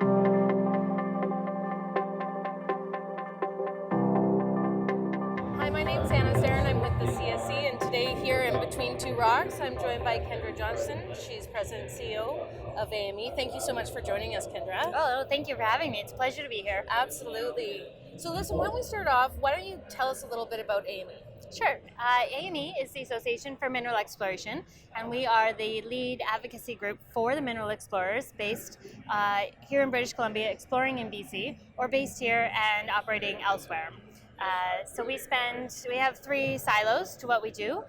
Hi, my name's Serin. I'm with the CSE, and today here in Between Two Rocks, I'm joined by Kendra Johnston. She's President and CEO of AME. Thank you so much for joining us, Kendra. Oh, thank you for having me. It's a pleasure to be here. Absolutely. So listen, why don't we start off, why don't you tell us a little bit about AME? Sure. AME is the Association for Mineral Exploration, and we are the lead advocacy group for the mineral explorers based here in British Columbia, exploring in BC, or based here and operating elsewhere. So we have 3 silos to what we do,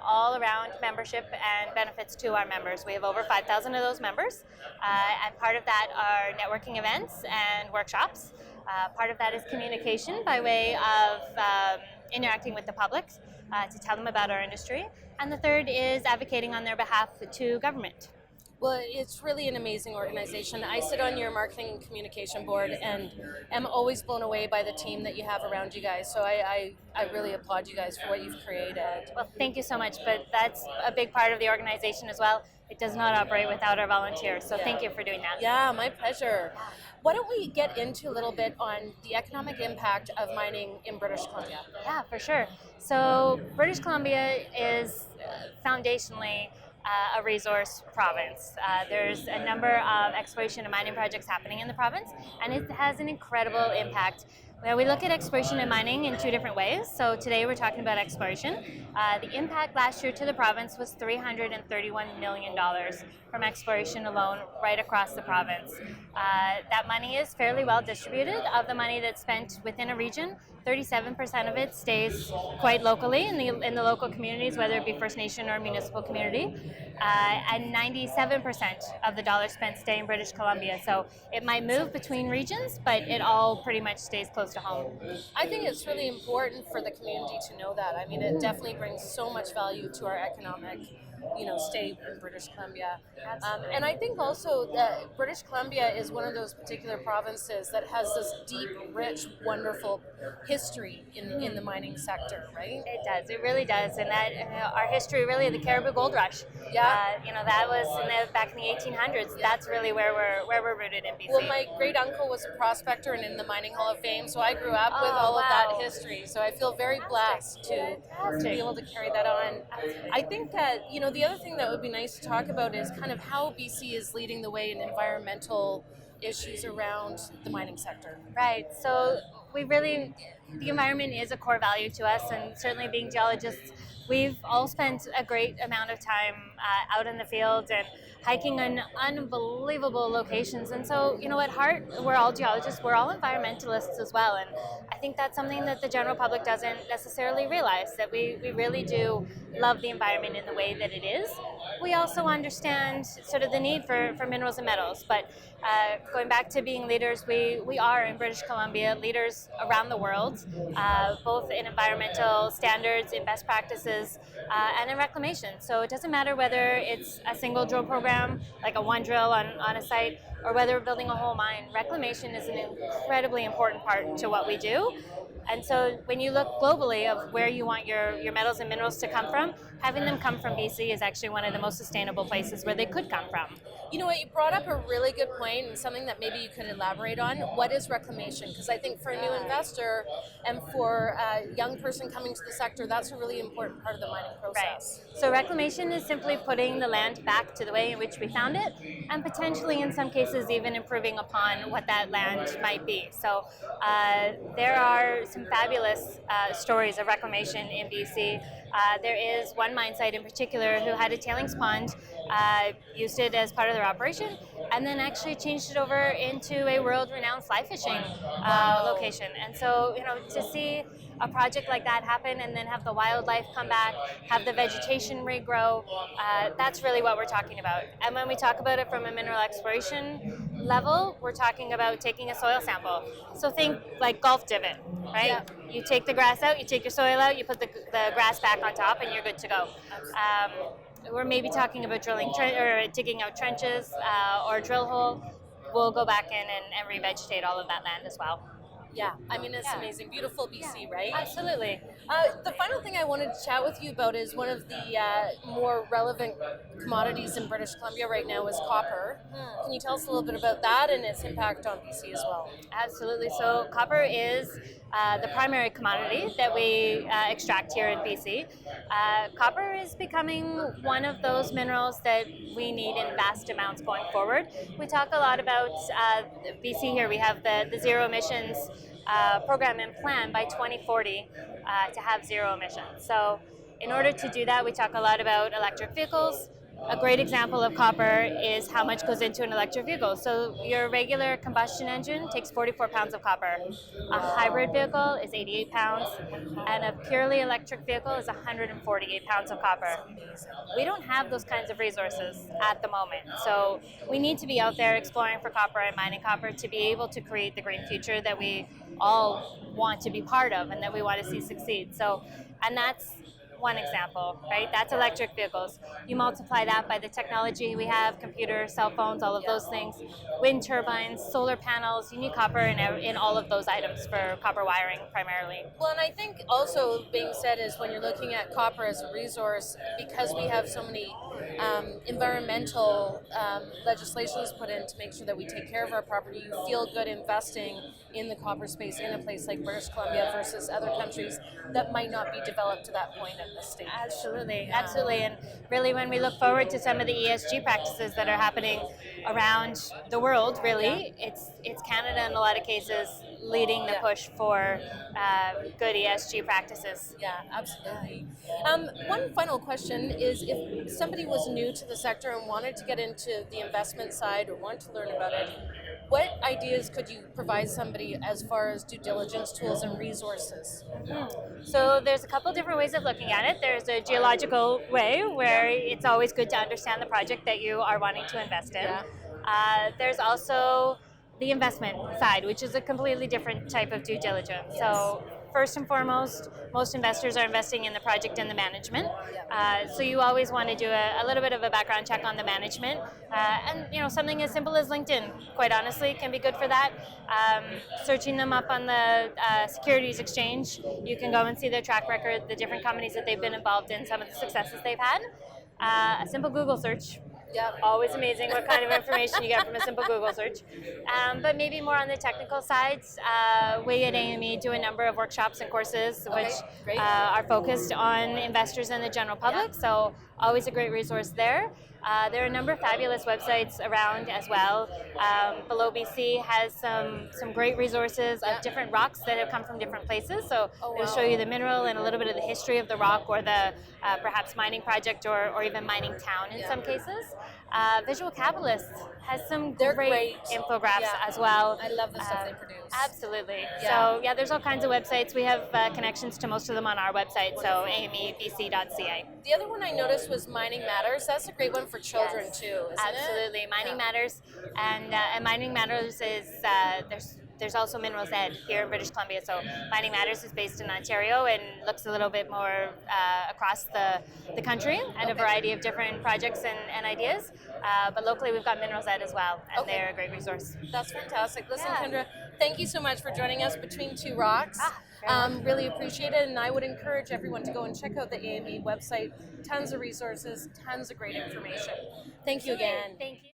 all around membership and benefits to our members. We have over 5,000 of those members, and part of that are networking events and workshops. Part of that is communication by way of interacting with the public to tell them about our industry. And the third is advocating on their behalf to government. Well, it's really an amazing organization. I sit on your marketing and communication board and am always blown away by the team that you have around you guys. So I really applaud you guys for what you've created. Well, thank you so much, but that's a big part of the organization as well. It does not operate without our volunteers, so thank you for doing that. Yeah, my pleasure. Why don't we get into a little bit on the economic impact of mining in British Columbia? Yeah, for sure. So British Columbia is foundationally a resource province. There's a number of exploration and mining projects happening in the province, and it has an incredible impact. Well, we look at exploration and mining in 2 different ways. So today we're talking about exploration. The impact last year to the province was $331 million from exploration alone right across the province. That money is fairly well distributed. Of the money that's spent within a region, 37% of it stays quite locally in the local communities, whether it be First Nation or municipal community. And 97% of the dollars spent stay in British Columbia. So it might move between regions, but it all pretty much stays close to home. I think it's really important for the community to know that. I mean, it definitely brings so much value to our economic stay in British Columbia. And I think also that British Columbia is one of those particular provinces that has this deep, rich, wonderful history in the mining sector, right? It does. It really does. And that our history, really, the Caribou Gold Rush. Yeah. That was back in the 1800s. Yeah. That's really where we're rooted in BC. Well, my great uncle was a prospector and in the Mining Hall of Fame, so I grew up with all of that history. So I feel very blessed to be able to carry that on. I think that the other thing that would be nice to talk about is kind of how BC is leading the way in environmental issues around the mining sector. Right. So the environment is a core value to us, and certainly being geologists, we've all spent a great amount of time out in the field and hiking on unbelievable locations. And so, at heart, we're all geologists, we're all environmentalists as well. And I think that's something that the general public doesn't necessarily realize, that we really do love the environment in the way that it is. We also understand sort of the need for minerals and metals. But going back to being leaders, we are in British Columbia leaders around the world, both in environmental standards, in best practices, and in reclamation. So it doesn't matter whether it's a single drill program, like a one drill on a site, or whether we're building a whole mine. Reclamation is an incredibly important part to what we do. And so when you look globally of where you want your metals and minerals to come from, having them come from BC is actually one of the most sustainable places where they could come from. You know what, you brought up a really good point and something that maybe you could elaborate on. What is reclamation? Because I think for a new investor and for a young person coming to the sector, that's a really important part of the mining process. Right. So reclamation is simply putting the land back to the way in which we found it, and potentially in some cases even improving upon what that land might be. So there are some fabulous stories of reclamation in BC. There is one mine site in particular who had a tailings pond, used it as part of their operation, and then actually changed it over into a world-renowned fly fishing location. And so, to see a project like that happen and then have the wildlife come back, have the vegetation regrow, that's really what we're talking about. And when we talk about it from a mineral exploration level, we're talking about taking a soil sample. So think like golf divot, right? Yeah. You take the grass out, you take your soil out, you put the grass back on top, and you're good to go. We're maybe talking about digging out trenches or a drill hole. We'll go back in and revegetate all of that land as well. Yeah, I mean, it's Yeah. amazing. Beautiful BC, right? Absolutely. The final thing I wanted to chat with you about is one of the more relevant commodities in British Columbia right now is copper. Can you tell us a little bit about that and its impact on BC as well? Absolutely. So copper is the primary commodity that we extract here in BC. Copper is becoming one of those minerals that we need in vast amounts going forward. We talk a lot about BC here. We have the zero emissions program and plan by 2040 to have zero emissions. So in order to do that, we talk a lot about electric vehicles. A great example of copper is how much goes into an electric vehicle. So your regular combustion engine takes 44 pounds of copper. A hybrid vehicle is 88 pounds, and a purely electric vehicle is 148 pounds of copper. We don't have those kinds of resources at the moment. So we need to be out there exploring for copper and mining copper to be able to create the green future that we all want to be part of and that we want to see succeed. So, and that's one example, right? That's electric vehicles. You multiply that by the technology we have, computers, cell phones, all of those things, wind turbines, solar panels, you need copper in all of those items for copper wiring primarily. Well, and I think also being said is when you're looking at copper as a resource, because we have so many environmental legislations put in to make sure that we take care of our property, you feel good investing in the copper space in a place like British Columbia versus other countries that might not be developed to that point at this stage. Absolutely, absolutely. And really, when we look forward to some of the ESG practices that are happening around the world, really, it's Canada in a lot of cases leading the push for good ESG practices. Yeah, absolutely. One final question is if somebody was new to the sector and wanted to get into the investment side or wanted to learn about it, what ideas could you provide somebody as far as due diligence tools and resources? So there's a couple different ways of looking at it. There's a geological way where it's always good to understand the project that you are wanting to invest in. There's also the investment side, which is a completely different type of due diligence. So first and foremost, most investors are investing in the project and the management. So you always want to do a little bit of a background check on the management. And something as simple as LinkedIn, quite honestly, can be good for that. Searching them up on the securities exchange, you can go and see their track record, the different companies that they've been involved in, some of the successes they've had. A simple Google search. Always amazing what kind of information you get from a simple Google search. But maybe more on the technical sides, we at AME do a number of workshops and courses which are focused on investors and the general public, so always a great resource there. There are a number of fabulous websites around as well. Below BC has some great resources of different rocks that have come from different places. So it'll show you the mineral and a little bit of the history of the rock or the perhaps mining project or even mining town in some cases. Visual Capitalist has some great infographics as well. I love the stuff they produce. Absolutely. So there's all kinds of websites. We have connections to most of them on our website, so amebc.ca. The other one I noticed was Mining Matters. That's a great one for children too, isn't Absolutely. it? Mining Matters, and Mining Matters is there's also Minerals Ed here in British Columbia. So Mining Matters is based in Ontario and looks a little bit more across the country and a variety of different projects and ideas. But locally we've got Minerals Ed as well, and they're a great resource. That's fantastic. Listen, Kendra, thank you so much for joining us Between Two Rocks. Really appreciate it, and I would encourage everyone to go and check out the AME website. Tons of resources, tons of great information. Thank you again. Thank you.